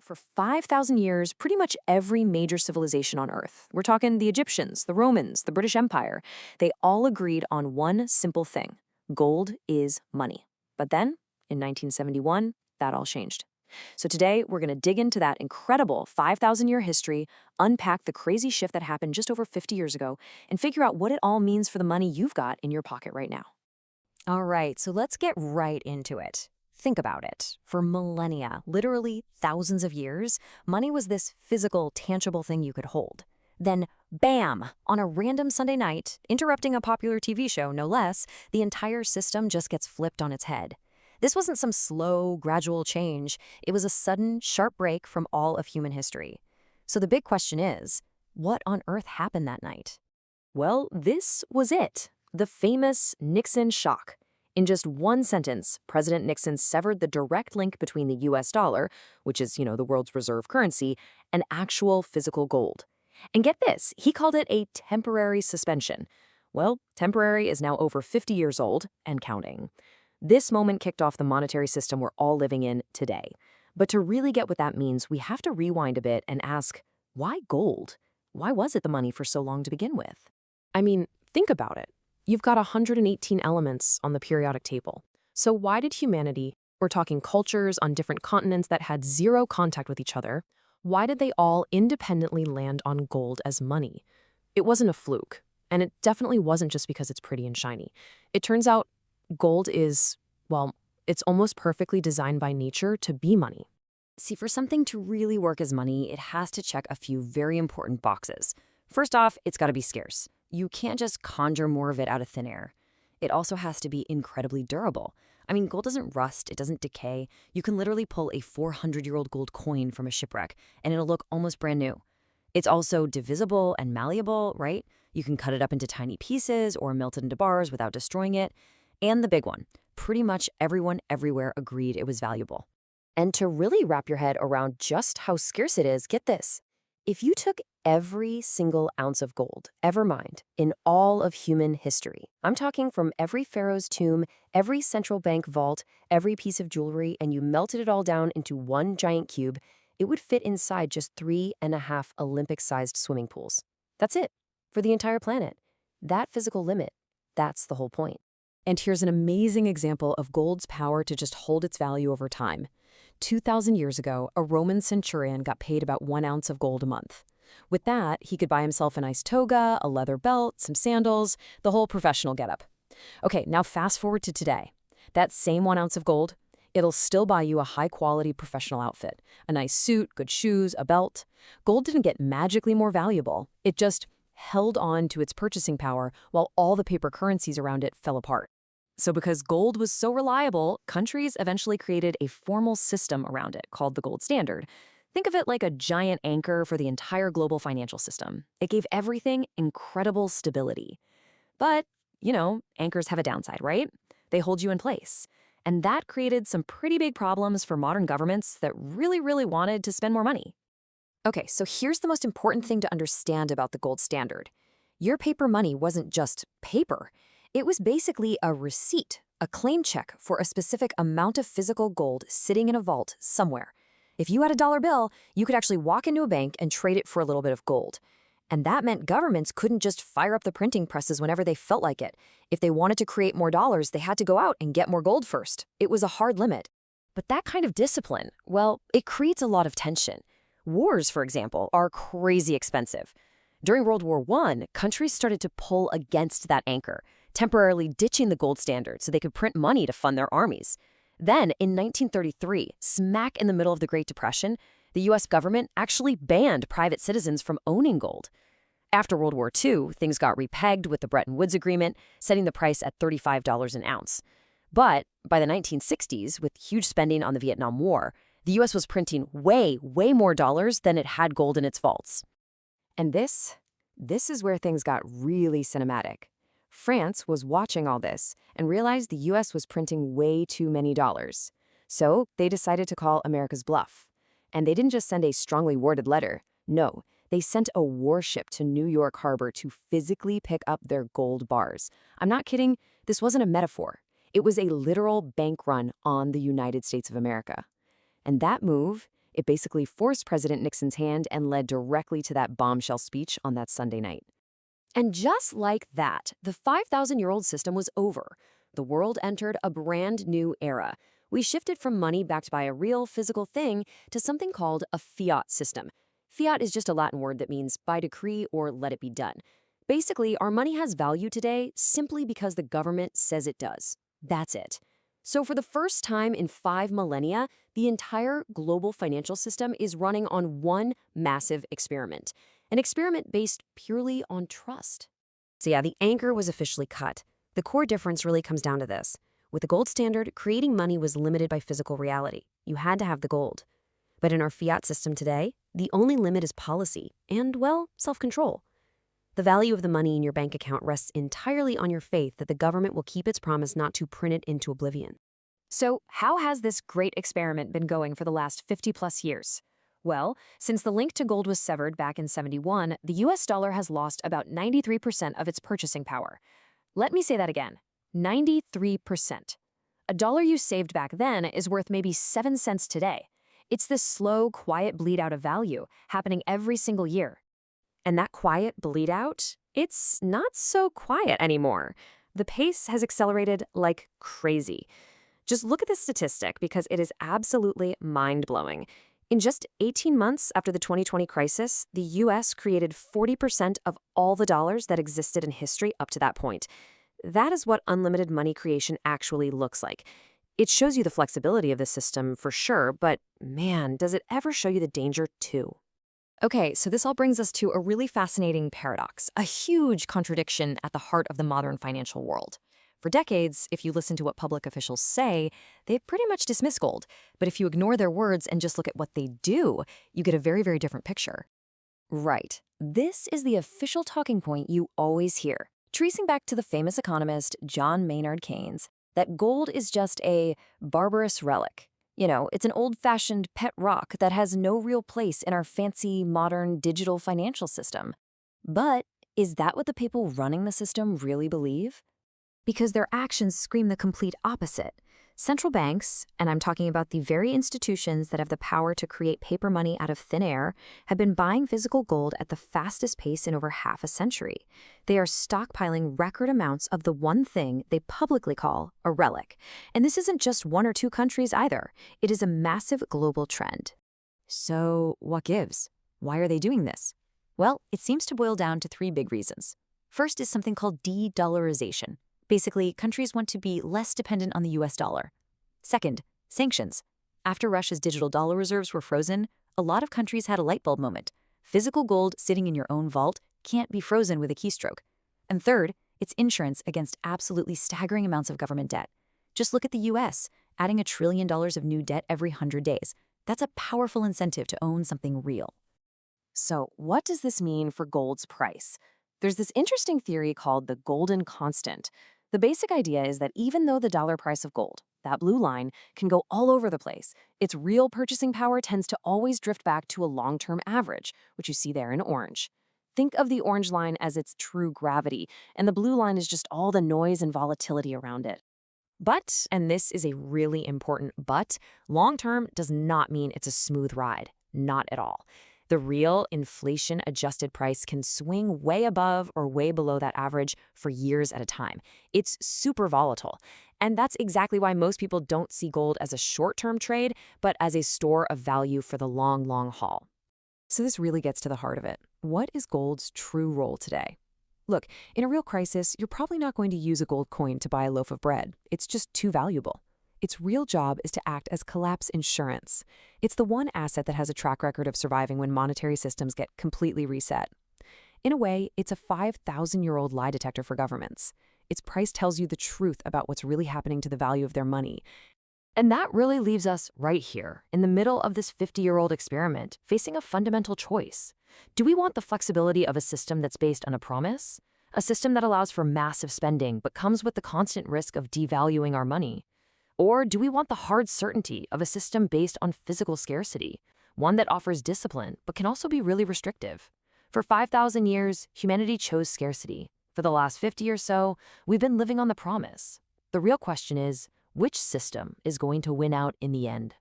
For 5,000 years, pretty much every major civilization on Earth, we're talking the Egyptians, the Romans, the British Empire, they all agreed on one simple thing: gold is money. But then, in 1971, that all changed. So today, we're going to dig into that incredible 5,000-year history, unpack the crazy shift that happened just over 50 years ago, and figure out what it all means for the money you've got in your pocket right now. All right, so let's get right into it. Think about it. For millennia, literally thousands of years, money was this physical, tangible thing you could hold. Then, bam, on a random Sunday night, interrupting a popular TV show, no less, the entire system just gets flipped on its head. This wasn't some slow, gradual change. It was a sudden, sharp break from all of human history. So the big question is, what on earth happened that night? Well, this was it. The famous Nixon shock. In just one sentence, President Nixon severed the direct link between the US dollar, which is, the world's reserve currency, and actual physical gold. And get this, he called it a temporary suspension. Well, temporary is now over 50 years old and counting. This moment kicked off the monetary system we're all living in today. But to really get what that means, we have to rewind a bit and ask, why gold? Why was it the money for so long to begin with? I mean, think about it. You've got 118 elements on the periodic table. So why did humanity, we're talking cultures on different continents that had zero contact with each other, why did they all independently land on gold as money? It wasn't a fluke, and it definitely wasn't just because it's pretty and shiny. It turns out gold is, well, it's almost perfectly designed by nature to be money. See, for something to really work as money, it has to check a few very important boxes. First off, it's got to be scarce. You can't just conjure more of it out of thin air. It also has to be incredibly durable. I mean, gold doesn't rust, it doesn't decay. You can literally pull a 400-year-old gold coin from a shipwreck, and it'll look almost brand new. It's also divisible and malleable, right? You can cut it up into tiny pieces or melt it into bars without destroying it. And the big one, pretty much everyone everywhere agreed it was valuable. And to really wrap your head around just how scarce it is, get this. If you took every single ounce of gold ever mined in all of human history, I'm talking from every pharaoh's tomb, every central bank vault, every piece of jewelry, and you melted it all down into one giant cube, it would fit inside just 3.5 Olympic-sized swimming pools. That's it, for the entire planet. That physical limit, that's the whole point. And here's an amazing example of gold's power to just hold its value over time. 2,000 years ago, a Roman centurion got paid about 1 ounce of gold a month. With that, he could buy himself a nice toga, a leather belt, some sandals, the whole professional getup. Okay, now fast forward to today. That same 1 ounce of gold, it'll still buy you a high-quality professional outfit, a nice suit, good shoes, a belt. Gold didn't get magically more valuable. It just held on to its purchasing power while all the paper currencies around it fell apart. So because gold was so reliable, countries eventually created a formal system around it called the gold standard. Think of it like a giant anchor for the entire global financial system. It gave everything incredible stability. But, anchors have a downside, right? They hold you in place. And that created some pretty big problems for modern governments that really wanted to spend more money. Okay, so here's the most important thing to understand about the gold standard. Your paper money wasn't just paper. It was basically a receipt, a claim check for a specific amount of physical gold sitting in a vault somewhere. If you had a dollar bill, you could actually walk into a bank and trade it for a little bit of gold. And that meant governments couldn't just fire up the printing presses whenever they felt like it. If they wanted to create more dollars, they had to go out and get more gold first. It was a hard limit. But that kind of discipline, well, it creates a lot of tension. Wars, for example, are crazy expensive. During World War I, countries started to pull against that anchor, temporarily ditching the gold standard so they could print money to fund their armies. Then, in 1933, smack in the middle of the Great Depression, the US government actually banned private citizens from owning gold. After World War II, things got repegged with the Bretton Woods Agreement, setting the price at $35 an ounce. But by the 1960s, with huge spending on the Vietnam War, the US was printing way more dollars than it had gold in its vaults. And this is where things got really cinematic. France was watching all this and realized the US was printing way too many dollars. So they decided to call America's bluff. And they didn't just send a strongly worded letter. No, they sent a warship to New York Harbor to physically pick up their gold bars. I'm not kidding, this wasn't a metaphor. It was a literal bank run on the United States of America. And that move, It basically forced President Nixon's hand and led directly to that bombshell speech on that Sunday night. And just like that, the 5,000-year-old system was over. The world entered a brand new era. We shifted from money backed by a real physical thing to something called a fiat system. Fiat is just a Latin word that means by decree or let it be done. Basically, our money has value today simply because the government says it does. That's it. So for the first time in 5 millennia, the entire global financial system is running on one massive experiment. An experiment based purely on trust. So yeah, the anchor was officially cut. The core difference really comes down to this. With the gold standard, creating money was limited by physical reality. You had to have the gold. But in our fiat system today, the only limit is policy and, well, self-control. The value of the money in your bank account rests entirely on your faith that the government will keep its promise not to print it into oblivion. So how has this great experiment been going for the last 50-plus years? Well, since the link to gold was severed back in '71, the US dollar has lost about 93% of its purchasing power. Let me say that again, 93%. A dollar you saved back then is worth maybe 7 cents today. It's this slow, quiet bleed out of value happening every single year. And that quiet bleed out, it's not so quiet anymore. The pace has accelerated like crazy. Just look at this statistic because it is absolutely mind-blowing. In just 18 months after the 2020 crisis, the US created 40% of all the dollars that existed in history up to that point. That is what unlimited money creation actually looks like. It shows you the flexibility of the system for sure, but man, does it ever show you the danger too. Okay, so this all brings us to a really fascinating paradox, a huge contradiction at the heart of the modern financial world. For decades, if you listen to what public officials say, they pretty much dismiss gold. But if you ignore their words and just look at what they do, you get a very, very different picture. Right. This is the official talking point you always hear, tracing back to the famous economist John Maynard Keynes, that gold is just a barbarous relic. You know, it's an old-fashioned pet rock that has no real place in our fancy, modern, digital financial system. But is that what the people running the system really believe? Because their actions scream the complete opposite. Central banks, and I'm talking about the very institutions that have the power to create paper money out of thin air, have been buying physical gold at the fastest pace in over half a century. They are stockpiling record amounts of the one thing they publicly call a relic. And this isn't just 1 or 2 countries either. It is a massive global trend. So what gives? Why are they doing this? Well, it seems to boil down to 3 big reasons. First is something called de-dollarization. Basically, countries want to be less dependent on the US dollar. Second, sanctions. After Russia's digital dollar reserves were frozen, a lot of countries had a light bulb moment. Physical gold sitting in your own vault can't be frozen with a keystroke. And third, it's insurance against absolutely staggering amounts of government debt. Just look at the US, adding $1 trillion of new debt every 100 days. That's a powerful incentive to own something real. So, what does this mean for gold's price? There's this interesting theory called the golden constant. The basic idea is that even though the dollar price of gold, that blue line, can go all over the place, its real purchasing power tends to always drift back to a long-term average, which you see there in orange. Think of the orange line as its true gravity, and the blue line is just all the noise and volatility around it. But, and this is a really important but, long-term does not mean it's a smooth ride. Not at all. The real inflation-adjusted price can swing way above or way below that average for years at a time. It's super volatile. And that's exactly why most people don't see gold as a short-term trade, but as a store of value for the long, long haul. So this really gets to the heart of it. What is gold's true role today? Look, in a real crisis, you're probably not going to use a gold coin to buy a loaf of bread. It's just too valuable. Its real job is to act as collapse insurance. It's the one asset that has a track record of surviving when monetary systems get completely reset. In a way, it's a 5,000-year-old lie detector for governments. Its price tells you the truth about what's really happening to the value of their money. And that really leaves us right here, in the middle of this 50-year-old experiment, facing a fundamental choice. Do we want the flexibility of a system that's based on a promise? A system that allows for massive spending but comes with the constant risk of devaluing our money? Or do we want the hard certainty of a system based on physical scarcity, one that offers discipline but can also be really restrictive? For 5,000 years, humanity chose scarcity. For the last 50 or so, we've been living on the promise. The real question is, which system is going to win out in the end?